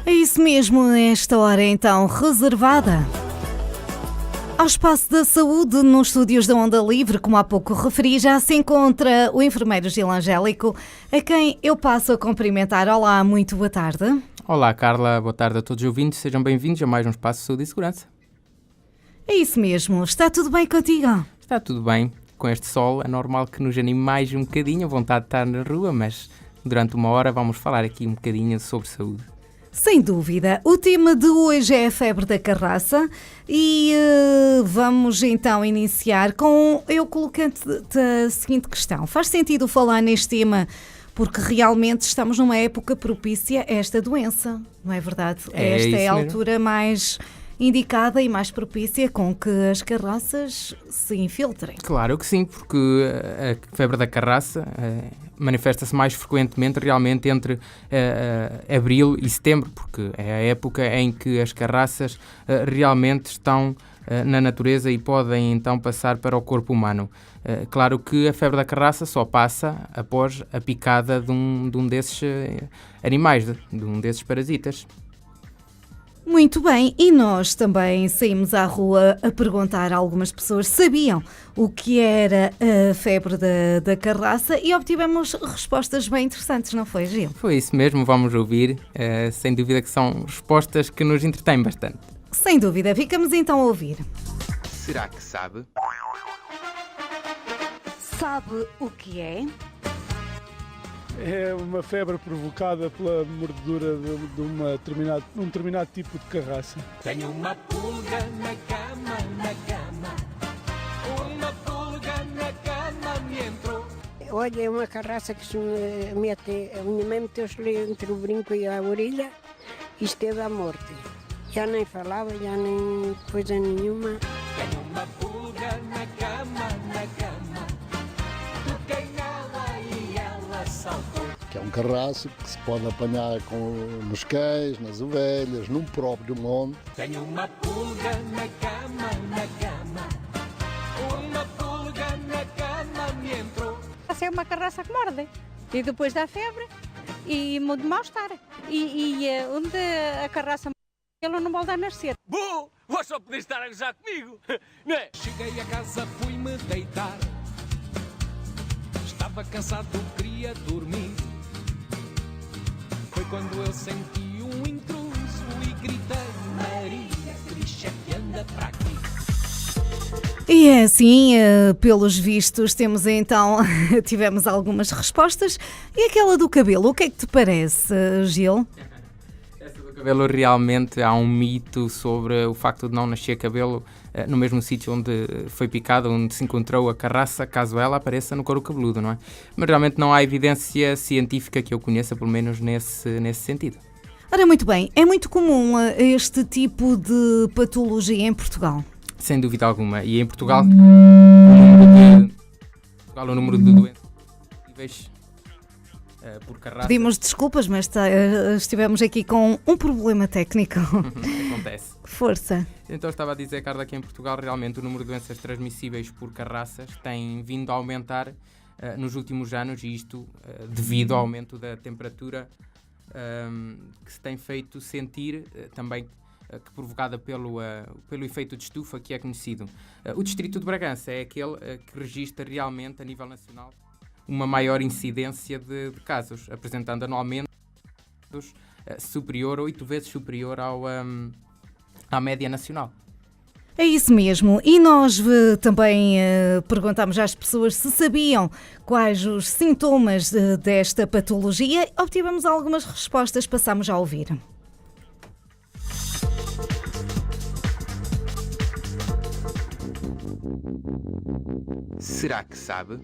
É isso mesmo, esta hora então reservada ao espaço da saúde nos estúdios da Onda Livre. Como há pouco referi, já se encontra o enfermeiro Gil Angélico, a quem eu passo a cumprimentar. Olá, muito boa tarde. Olá Carla, boa tarde a todos os ouvintes, sejam bem-vindos a mais um Espaço de Saúde e Segurança. É isso mesmo, está tudo bem contigo? Está tudo bem, com este sol é normal que nos anime mais um bocadinho, a vontade de estar na rua, mas durante uma hora vamos falar aqui um bocadinho sobre saúde. Sem dúvida, o tema de hoje é a febre da carraça e vamos então iniciar com eu colocando-te a seguinte questão. Faz sentido falar neste tema porque realmente estamos numa época propícia a esta doença, não é verdade? Esta é a altura mais indicada e mais propícia com que as carraças se infiltrem. Claro que sim, porque a febre da carraça manifesta-se mais frequentemente realmente entre abril e setembro, porque é a época em que as carraças realmente estão na natureza e podem então passar para o corpo humano. Claro que a febre da carraça só passa após a picada de um desses animais, de um desses parasitas. Muito bem, e nós também saímos à rua a perguntar a algumas pessoas se sabiam o que era a febre da carraça e obtivemos respostas bem interessantes, não foi, Gil? Foi isso mesmo, vamos ouvir. Sem dúvida que são respostas que nos entretêm bastante. Sem dúvida, ficamos então a ouvir. Será que sabe? Sabe o que é? É uma febre provocada pela mordedura de um determinado tipo de carraça. Tenho uma pulga na cama, uma pulga na cama me entrou. Olha, é uma carraça que se mete, a minha mãe meteu-se entre o brinco e a orelha e esteve à morte. Já nem falava, já nem coisa nenhuma. Tenho uma pulga na cama, toquei nela e ela saltou. Que é um carraço que se pode apanhar nos cães, nas ovelhas, num próprio monte. Tenho uma pulga na cama, uma pulga na cama me entrou. É uma carraça que morde e depois dá febre e muito mal-estar. E onde a carraça ele não volta a nascer. Vou só poder estar a gozar comigo, não é? Cheguei a casa, fui-me deitar. Estava cansado, queria dormir. Foi quando eu senti um intruso e gritei: Maria, que bicho é que anda para aqui? E é assim, pelos vistos, tivemos algumas respostas. E aquela do cabelo, o que é que te parece, Gil? Essa do cabelo, realmente há um mito sobre o facto de não nascer cabelo no mesmo sítio onde foi picado, onde se encontrou a carraça, caso ela apareça no couro cabeludo, não é? Mas realmente não há evidência científica que eu conheça, pelo menos nesse sentido. Ora, muito bem, é muito comum este tipo de patologia em Portugal? Sem dúvida alguma. E em Portugal, o número de doenças possíveis por carraça... Pedimos desculpas, mas estivemos aqui com um problema técnico. Acontece. Força. Então estava a dizer, Carla, que em Portugal realmente o número de doenças transmissíveis por carraças tem vindo a aumentar nos últimos anos, e isto devido ao aumento da temperatura que se tem feito sentir também que provocada pelo efeito de estufa que é conhecido. O Distrito de Bragança é aquele que registra realmente a nível nacional uma maior incidência de casos, apresentando anualmente superior, 8 vezes superior à média nacional. É isso mesmo. E nós também perguntámos às pessoas se sabiam quais os sintomas desta patologia. Obtivemos algumas respostas, passamos a ouvir. Será que sabe?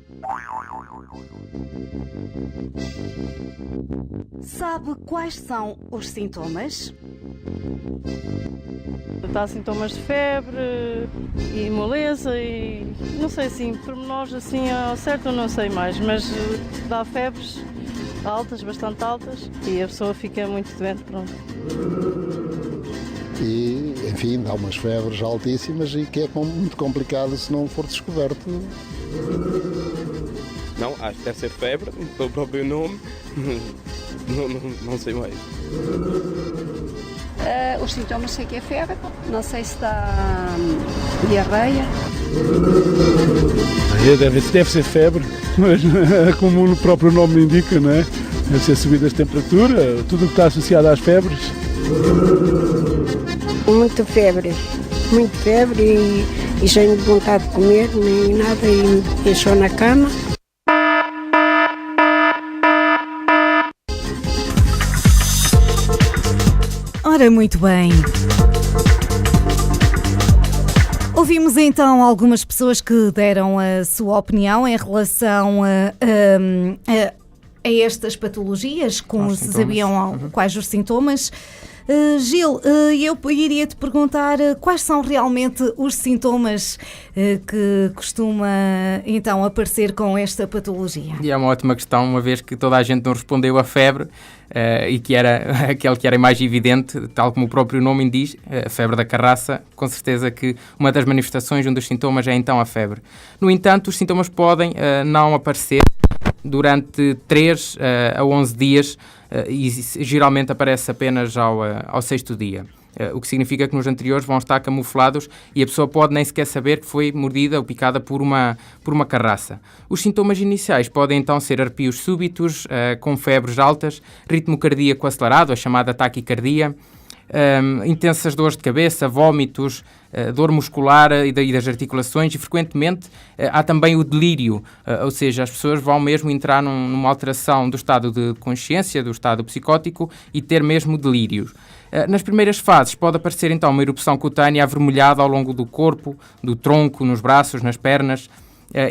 Sabe quais são os sintomas? Dá sintomas de febre e moleza e não sei assim, pormenores assim ao certo eu não sei mais, mas dá febres altas, bastante altas e a pessoa fica muito doente, pronto. E, enfim, dá umas febres altíssimas e que é muito complicado se não for descoberto Não, acho que deve ser febre, pelo próprio nome. Não sei mais. Os sintomas sei que é febre, não sei se dá diarreia. Deve ser febre, mas como o próprio nome indica, não é? Deve ser subidas de temperatura, tudo o que está associado às febres. Muito febre e sem vontade de comer nem nada e só na cama. Ora, muito bem. Ouvimos então algumas pessoas que deram a sua opinião em relação a estas patologias, como se sabiam quais os sintomas. Gil, eu iria-te perguntar quais são realmente os sintomas que costuma então aparecer com esta patologia. E é uma ótima questão, uma vez que toda a gente não respondeu à febre e que era aquele que era mais evidente, tal como o próprio nome diz, a febre da carraça. Com certeza que uma das manifestações, um dos sintomas é então a febre. No entanto, os sintomas podem não aparecer durante 3 a 11 dias e geralmente aparece apenas ao 6º dia. O que significa que nos anteriores vão estar camuflados e a pessoa pode nem sequer saber que foi mordida ou picada por uma carraça. Os sintomas iniciais podem então ser arrepios súbitos, com febres altas, ritmo cardíaco acelerado, a chamada taquicardia, intensas dores de cabeça, vômitos, dor muscular e das articulações e frequentemente há também o delírio, ou seja, as pessoas vão mesmo entrar numa alteração do estado de consciência, do estado psicótico e ter mesmo delírios. Nas primeiras fases pode aparecer então uma erupção cutânea avermelhada ao longo do corpo, do tronco, nos braços, nas pernas.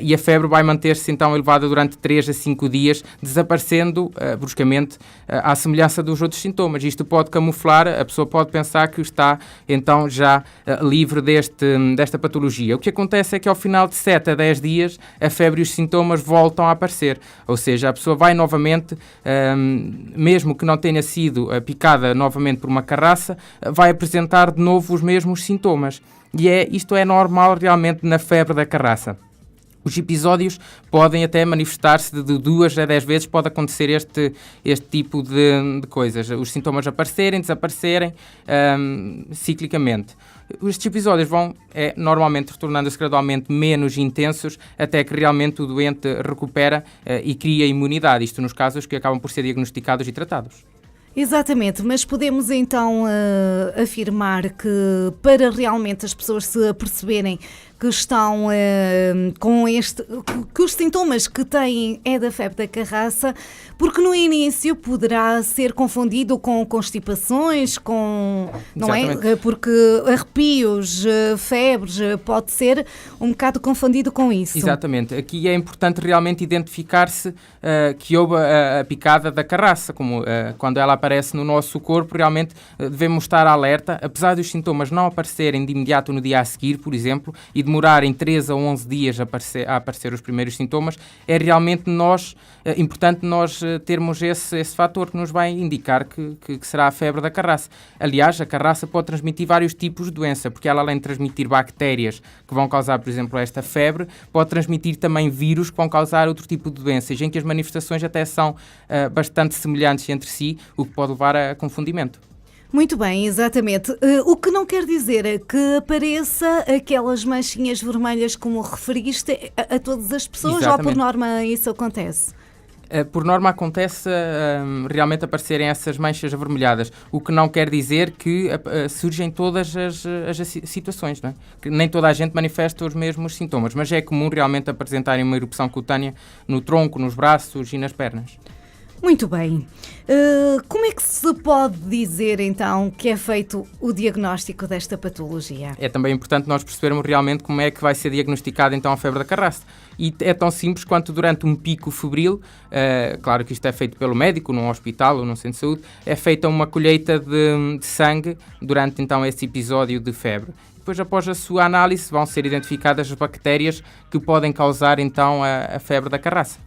E a febre vai manter-se então elevada durante 3 a 5 dias, desaparecendo bruscamente à semelhança dos outros sintomas. Isto pode camuflar, a pessoa pode pensar que está então já livre desta patologia. O que acontece é que ao final de 7 a 10 dias a febre e os sintomas voltam a aparecer, ou seja, a pessoa vai novamente, mesmo que não tenha sido picada novamente por uma carraça, vai apresentar de novo os mesmos sintomas. E isto é normal realmente na febre da carraça. Os episódios podem até manifestar-se de 2 a 10 vezes, pode acontecer este tipo de coisas. Os sintomas aparecerem, desaparecerem, ciclicamente. Estes episódios vão normalmente tornando-se gradualmente menos intensos, até que realmente o doente recupera e cria imunidade. Isto nos casos que acabam por ser diagnosticados e tratados. Exatamente, mas podemos então afirmar que para realmente as pessoas se aperceberem que estão com que os sintomas que têm é da febre da carraça, porque no início poderá ser confundido com constipações, não é? Porque arrepios, febres, pode ser um bocado confundido com isso. Exatamente, aqui é importante realmente identificar-se que houve a picada da carraça, como quando ela aparece no nosso corpo, realmente devemos estar alerta, apesar dos sintomas não aparecerem de imediato no dia a seguir, por exemplo, e demorarem 3 a 11 dias a aparecer os primeiros sintomas, é realmente importante nós termos esse fator que nos vai indicar que será a febre da carraça. Aliás, a carraça pode transmitir vários tipos de doença, porque ela, além de transmitir bactérias que vão causar, por exemplo, esta febre, pode transmitir também vírus que vão causar outro tipo de doenças, em que as manifestações até são bastante semelhantes entre si, o que pode levar a confundimento. Muito bem, exatamente. O que não quer dizer é que apareça aquelas manchinhas vermelhas como referiste a todas as pessoas. Exatamente. Ou por norma isso acontece? Por norma acontece realmente aparecerem essas manchas avermelhadas, o que não quer dizer que surgem todas as situações, não é? Que nem toda a gente manifesta os mesmos sintomas, mas é comum realmente apresentarem uma erupção cutânea no tronco, nos braços e nas pernas. Muito bem. Como é que se pode dizer, então, que é feito o diagnóstico desta patologia? É também importante nós percebermos realmente como é que vai ser diagnosticada, então, a febre da carraça. E é tão simples quanto durante um pico febril, claro que isto é feito pelo médico, num hospital ou num centro de saúde, é feita uma colheita de sangue durante, então, esse episódio de febre. Depois, após a sua análise, vão ser identificadas as bactérias que podem causar, então, a febre da carraça.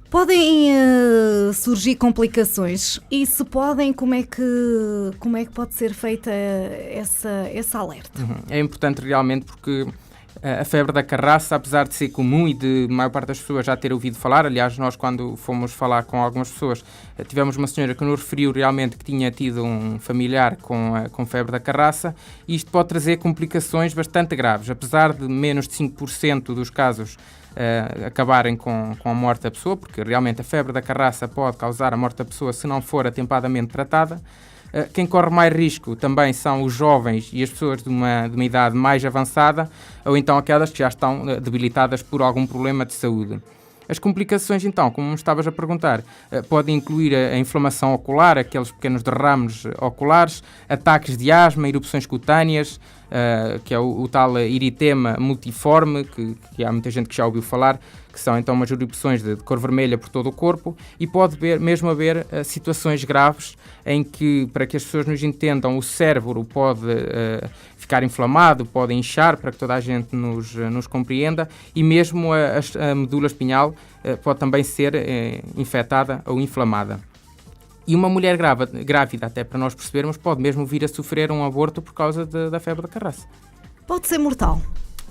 Podem surgir complicações e se podem, como é que pode ser feita essa alerta? É importante realmente porque A febre da carraça, apesar de ser comum e de a maior parte das pessoas já ter ouvido falar, aliás, nós quando fomos falar com algumas pessoas, tivemos uma senhora que nos referiu realmente que tinha tido um familiar com febre da carraça, e isto pode trazer complicações bastante graves. Apesar de menos de 5% dos casos acabarem com a morte da pessoa, porque realmente a febre da carraça pode causar a morte da pessoa se não for atempadamente tratada. Quem corre mais risco também são os jovens e as pessoas de uma idade mais avançada, ou então aquelas que já estão debilitadas por algum problema de saúde. As complicações, então, como me estavas a perguntar, podem incluir a inflamação ocular, aqueles pequenos derrames oculares, ataques de asma, erupções cutâneas, que é o tal eritema multiforme, que há muita gente que já ouviu falar, que são então umas erupções de cor vermelha por todo o corpo, e pode mesmo haver situações graves em que, para que as pessoas nos entendam, o cérebro pode ficar inflamado, pode inchar, para que toda a gente nos compreenda, e mesmo a medula espinhal pode também ser infectada ou inflamada. E uma mulher grávida, até para nós percebermos, pode mesmo vir a sofrer um aborto por causa da febre da carraça. Pode ser mortal?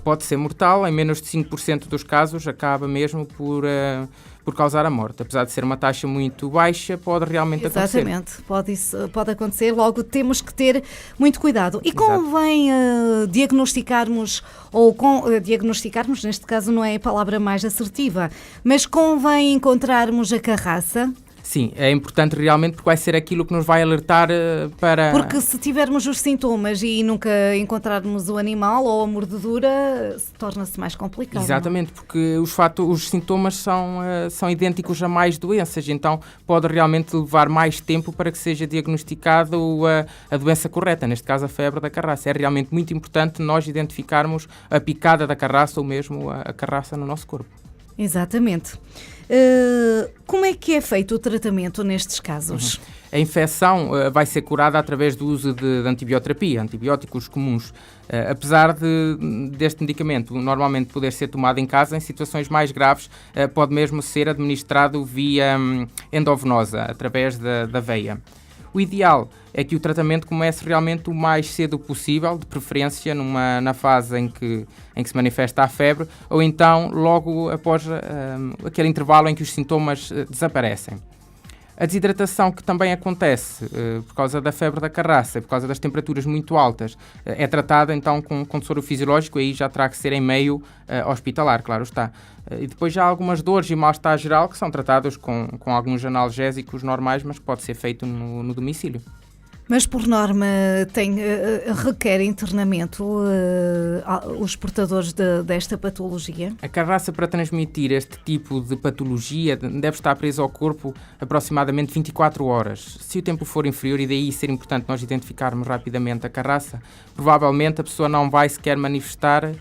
Pode ser mortal, em menos de 5% dos casos acaba mesmo por causar a morte. Apesar de ser uma taxa muito baixa, pode realmente acontecer. Exatamente, pode acontecer, logo temos que ter muito cuidado. E convém diagnosticarmos, diagnosticarmos, neste caso não é a palavra mais assertiva, mas convém encontrarmos a carraça? Sim, é importante realmente porque vai ser aquilo que nos vai alertar para... Porque se tivermos os sintomas e nunca encontrarmos o animal ou a mordedura, torna-se mais complicado. Exatamente, porque os sintomas são idênticos a mais doenças, então pode realmente levar mais tempo para que seja diagnosticado a doença correta, neste caso a febre da carraça. É realmente muito importante nós identificarmos a picada da carraça ou mesmo a carraça no nosso corpo. Exatamente. Como é que é feito o tratamento nestes casos? A infecção vai ser curada através do uso de antibioterapia, antibióticos comuns. Apesar deste medicamento normalmente poder ser tomado em casa, em situações mais graves pode mesmo ser administrado via endovenosa, através da veia. O ideal é que o tratamento comece realmente o mais cedo possível, de preferência na fase em que se manifesta a febre, ou então logo após aquele intervalo em que os sintomas desaparecem. A desidratação que também acontece por causa da febre da carraça, por causa das temperaturas muito altas, é tratada então com soro fisiológico, aí já terá que ser em meio hospitalar, claro está. E depois já há algumas dores e mal-estar geral que são tratados com alguns analgésicos normais, mas que pode ser feito no domicílio. Mas, por norma, requer internamento os portadores desta patologia? A carraça, para transmitir este tipo de patologia, deve estar presa ao corpo aproximadamente 24 horas. Se o tempo for inferior, e daí ser importante nós identificarmos rapidamente a carraça, provavelmente a pessoa não vai sequer manifestar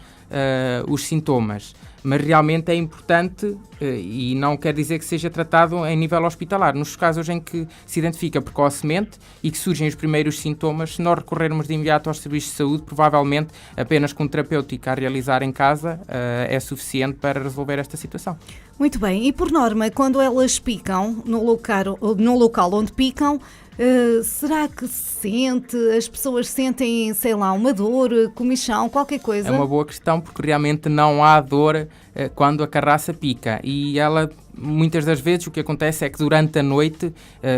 os sintomas. Mas realmente é importante e não quer dizer que seja tratado em nível hospitalar. Nos casos em que se identifica precocemente e que surgem os primeiros sintomas, se nós recorrermos de imediato aos serviços de saúde, provavelmente apenas com terapêutica a realizar em casa é suficiente para resolver esta situação. Muito bem, e por norma, quando elas picam no local onde picam, será que as pessoas sentem, sei lá, uma dor, comichão, qualquer coisa? É uma boa questão, porque realmente não há dor quando a carraça pica, e ela, muitas das vezes, o que acontece é que durante a noite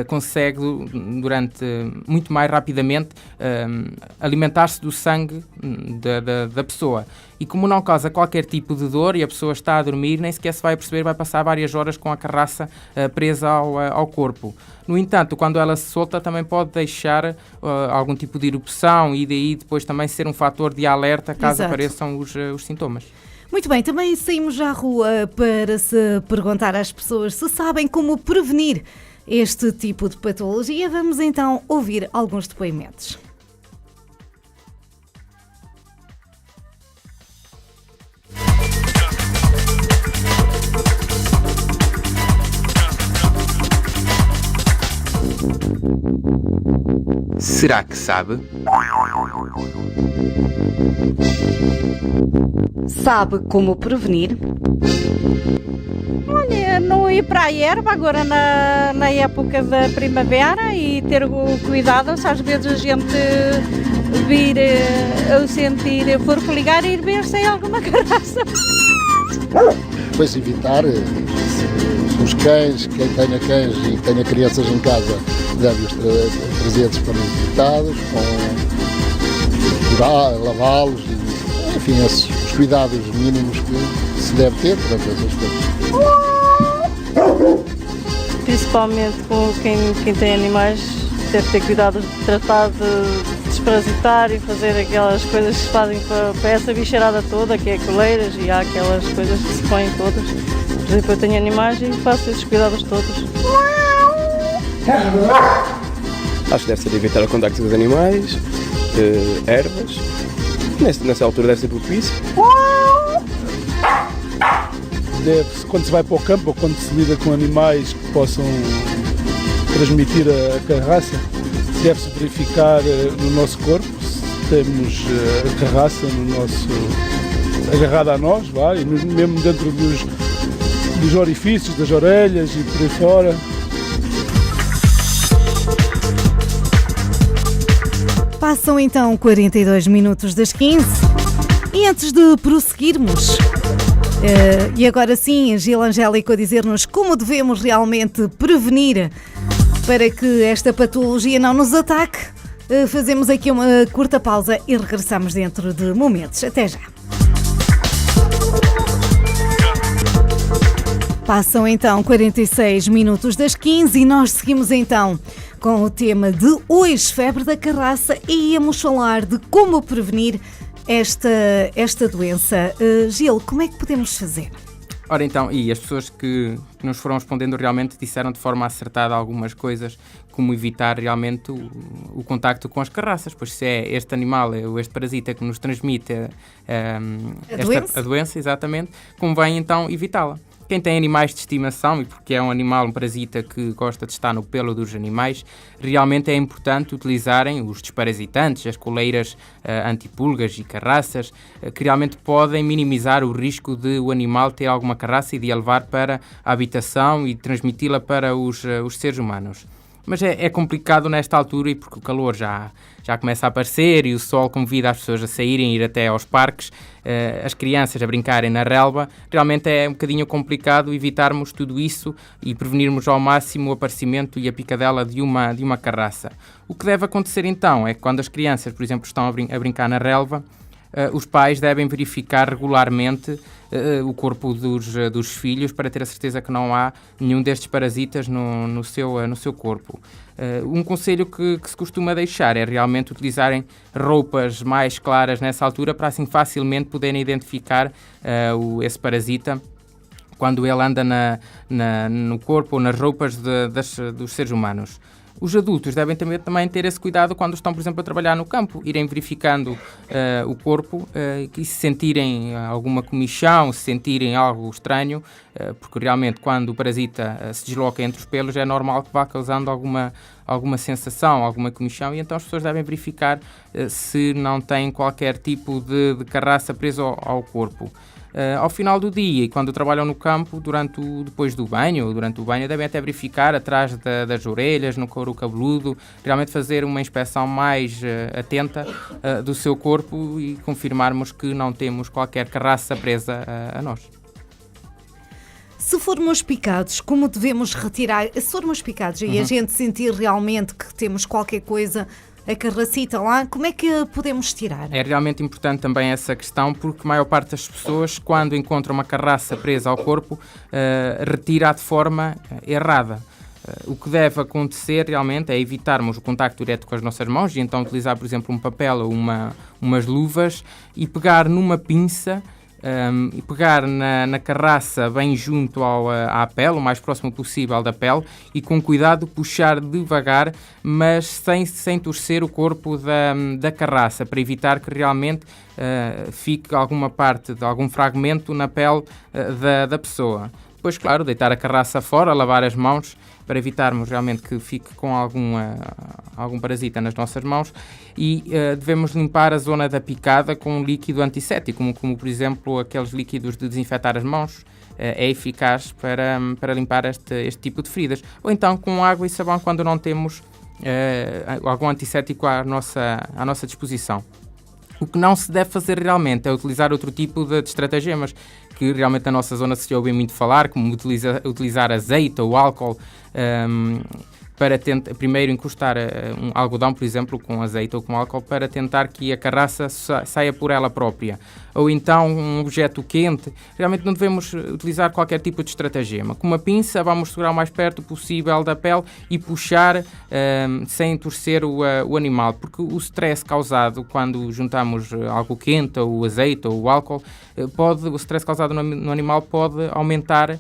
consegue, muito mais rapidamente, alimentar-se do sangue da pessoa. E como não causa qualquer tipo de dor e a pessoa está a dormir, nem sequer se vai perceber, vai passar várias horas com a carraça presa ao corpo. No entanto, quando ela se solta, também pode deixar algum tipo de erupção e daí depois também ser um fator de alerta caso apareçam os sintomas. Muito bem, também saímos à rua para se perguntar às pessoas se sabem como prevenir este tipo de patologia. Vamos então ouvir alguns depoimentos. Será que sabe? Sabe como prevenir? Olha, não ir para a erva agora na época da primavera e ter o cuidado, se às vezes a gente vir ou sentir, for ligar e ir ver se tem alguma carraça. Depois evitar os cães, quem tenha cães e tenha crianças em casa deve-os trazer desparasitados, lavá-los, enfim, os cuidados mínimos que se deve ter perante essas coisas. Principalmente com quem tem animais, deve ter cuidado de tratar de desparasitar e fazer aquelas coisas que se fazem para essa bicheirada toda, que é coleiras, e há aquelas coisas que se põem todas. Por exemplo, eu tenho animais e faço esses cuidados todos. Acho que deve ser evitar o contacto com os animais, ervas. Nessa altura deve ser propício. Quando se vai para o campo ou quando se lida com animais que possam transmitir a carraça, deve-se verificar no nosso corpo se temos a carraça agarrada a nós, e mesmo dentro dos orifícios, das orelhas e por aí fora. Passam então 42 minutos das 15 e antes de prosseguirmos, e agora sim, Gil Angélico a dizer-nos como devemos realmente prevenir para que esta patologia não nos ataque, fazemos aqui uma curta pausa e regressamos dentro de momentos. Até já. Passam então 46 minutos das 15 e nós seguimos então com o tema de hoje, febre da carraça, e íamos falar de como prevenir esta doença. Gil, como é que podemos fazer? Ora então, e as pessoas que nos foram respondendo realmente disseram de forma acertada algumas coisas, como evitar realmente o contacto com as carraças, pois se é este animal, ou este parasita que nos transmite a doença, exatamente, convém então evitá-la. Quem tem animais de estimação, e porque é um parasita que gosta de estar no pelo dos animais, realmente é importante utilizarem os desparasitantes, as coleiras antipulgas e carraças, que realmente podem minimizar o risco de o animal ter alguma carraça e de a levar para a habitação e transmiti-la para os seres humanos. Mas é complicado nesta altura, e porque o calor já começa a aparecer e o sol convida as pessoas a saírem e ir até aos parques, as crianças a brincarem na relva, realmente é um bocadinho complicado evitarmos tudo isso e prevenirmos ao máximo o aparecimento e a picadela de uma carraça. O que deve acontecer então é que quando as crianças, por exemplo, estão a brincar na relva, os pais devem verificar regularmente o corpo dos filhos para ter a certeza que não há nenhum destes parasitas no seu corpo. Um conselho que se costuma deixar é realmente utilizarem roupas mais claras nessa altura para assim facilmente poderem identificar esse parasita quando ele anda no corpo ou nas roupas dos seres humanos. Os adultos devem também ter esse cuidado quando estão, por exemplo, a trabalhar no campo, irem verificando o corpo e se sentirem alguma comichão, se sentirem algo estranho, porque realmente quando o parasita se desloca entre os pelos é normal que vá causando alguma sensação, alguma comichão, e então as pessoas devem verificar se não têm qualquer tipo de carraça presa ao corpo. Ao final do dia e quando trabalham no campo, depois do banho ou durante o banho, devem até verificar atrás das orelhas, no couro cabeludo, realmente fazer uma inspeção mais atenta do seu corpo e confirmarmos que não temos qualquer carraça presa a nós. Se formos picados, como devemos retirar? Se formos picados e a gente sentir realmente que temos qualquer coisa, a carracita lá, como é que podemos tirar? É realmente importante também essa questão, porque a maior parte das pessoas, quando encontram uma carraça presa ao corpo, retira-a de forma errada. O que deve acontecer realmente é evitarmos o contacto direto com as nossas mãos e então utilizar, por exemplo, um papel ou umas luvas e pegar numa pinça e pegar na carraça bem junto à pele, o mais próximo possível da pele, e com cuidado puxar devagar, mas sem torcer o corpo da carraça, para evitar que realmente fique alguma parte de algum fragmento na pele da pessoa. Depois, claro, deitar a carraça fora, lavar as mãos, para evitarmos realmente que fique com algum parasita nas nossas mãos, e devemos limpar a zona da picada com um líquido antisséptico, como por exemplo aqueles líquidos de desinfetar as mãos, é eficaz para limpar este tipo de feridas. Ou então com água e sabão quando não temos algum antisséptico à nossa disposição. O que não se deve fazer realmente é utilizar outro tipo de estratagemas, que realmente na nossa zona se ouve muito falar, como utilizar azeite ou álcool, para primeiro encostar um algodão, por exemplo, com azeite ou com álcool, para tentar que a carraça saia por ela própria. Ou então um objeto quente. Realmente não devemos utilizar qualquer tipo de estratagema. Com uma pinça vamos segurar o mais perto possível da pele e puxar sem torcer o animal, porque o stress causado quando juntamos algo quente, ou o azeite ou o álcool, o stress causado no animal pode aumentar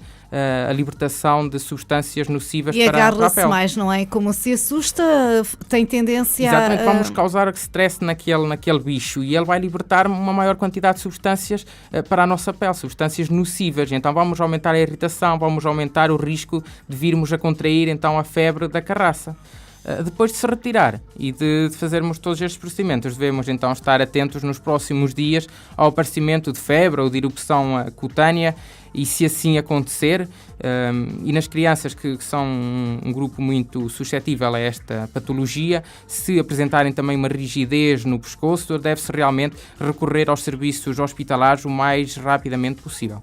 a libertação de substâncias nocivas para a pele. E agarra-se mais, não é? Como se assusta, tem tendência Exatamente, vamos causar stress naquele bicho e ele vai libertar uma maior quantidade de substâncias para a nossa pele, substâncias nocivas. Então vamos aumentar a irritação, vamos aumentar o risco de virmos a contrair então a febre da carraça. Depois de se retirar e de fazermos todos estes procedimentos, devemos então estar atentos nos próximos dias ao aparecimento de febre ou de erupção cutânea, e se assim acontecer, e nas crianças que são um grupo muito suscetível a esta patologia, se apresentarem também uma rigidez no pescoço, deve-se realmente recorrer aos serviços hospitalares o mais rapidamente possível.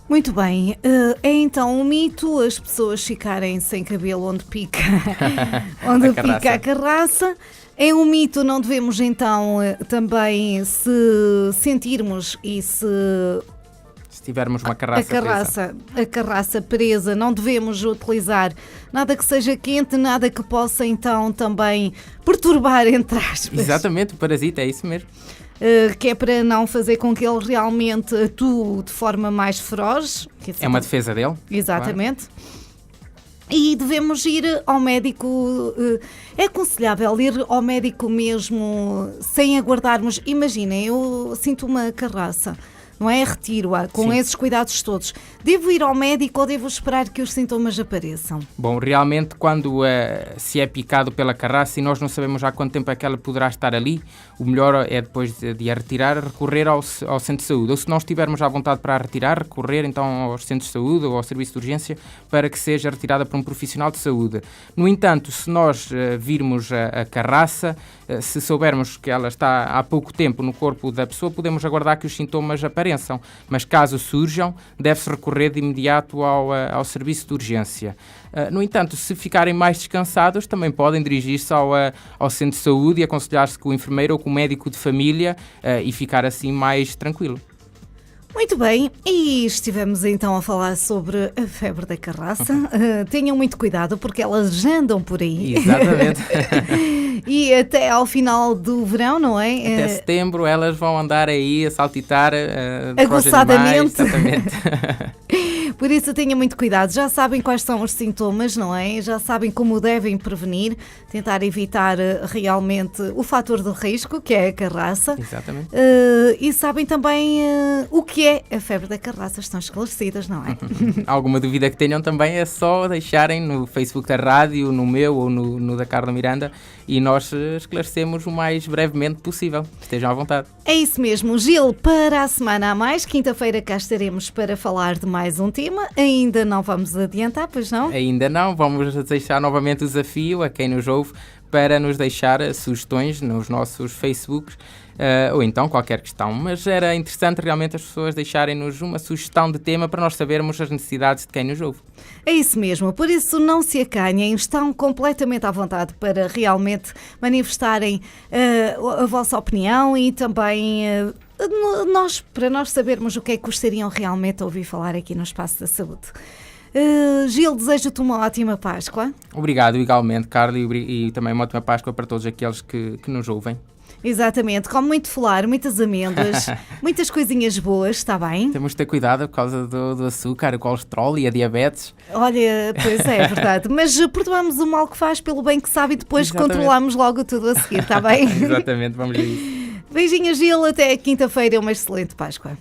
Muito bem, é então um mito as pessoas ficarem sem cabelo onde pica, pica a carraça. É um mito, não devemos então também se sentirmos e se tivermos uma carraça a carraça presa, não devemos utilizar nada que seja quente, nada que possa então também perturbar, entre aspas. Exatamente, o parasita, é isso mesmo. Que é para não fazer com que ele realmente atue de forma mais feroz. É uma defesa dele. Exatamente. Claro. E devemos ir ao médico, é aconselhável ir ao médico mesmo sem aguardarmos. Imaginem, eu sinto uma carraça, não é? Retiro-a com esses cuidados todos. Devo ir ao médico ou devo esperar que os sintomas apareçem? Bom, realmente quando se é picado pela carraça e nós não sabemos há quanto tempo é que ela poderá estar ali, o melhor é depois de a retirar, recorrer ao centro de saúde. Ou se não estivermos à vontade para a retirar, recorrer então aos centros de saúde ou ao serviço de urgência para que seja retirada por um profissional de saúde. No entanto, se nós virmos a carraça, se soubermos que ela está há pouco tempo no corpo da pessoa, podemos aguardar que os sintomas apareçam. Mas caso surjam, deve-se recorrer de imediato ao serviço de urgência. No entanto, se ficarem mais descansados, também podem dirigir-se ao centro de saúde e aconselhar-se com o enfermeiro ou com o médico de família e ficar assim mais tranquilo. Muito bem, e estivemos então a falar sobre a febre da carraça. Tenham muito cuidado porque elas andam por aí. Exatamente. E até ao final do verão, não é? Até setembro elas vão andar aí a saltitar aguçadamente. Exatamente. Por isso tenham muito cuidado, já sabem quais são os sintomas, não é? Já sabem como devem prevenir, tentar evitar realmente o fator de risco, que é a carraça. Exatamente. E sabem também o que é a febre da carraça, estão esclarecidas, não é? Alguma dúvida que tenham também é só deixarem no Facebook da rádio, no meu ou no da Carla Miranda, e nós esclarecemos o mais brevemente possível. Estejam à vontade. É isso mesmo. Gil, para a semana a mais, quinta-feira cá estaremos para falar de mais um tema. Ainda não vamos adiantar, pois não? Ainda não. Vamos deixar novamente o desafio a quem nos ouve para nos deixar sugestões nos nossos Facebooks ou então qualquer questão. Mas era interessante realmente as pessoas deixarem-nos uma sugestão de tema para nós sabermos as necessidades de quem nos ouve. É isso mesmo. Por isso não se acanhem. Estão completamente à vontade para realmente manifestarem a vossa opinião e também para nós sabermos o que é que gostariam realmente de ouvir falar aqui no Espaço da Saúde. Gil, desejo-te uma ótima Páscoa. Obrigado, igualmente, Carla, e também uma ótima Páscoa para todos aqueles que nos ouvem. Exatamente, come muito flor, muitas amêndoas, muitas coisinhas boas, está bem? Temos de ter cuidado por causa do açúcar, o colesterol e a diabetes. Olha, pois é verdade, mas perdoamos o mal que faz pelo bem que sabe e depois controlamos logo tudo a seguir, está bem? Exatamente, vamos a isso. Beijinhos, Gil, até quinta-feira, uma excelente Páscoa.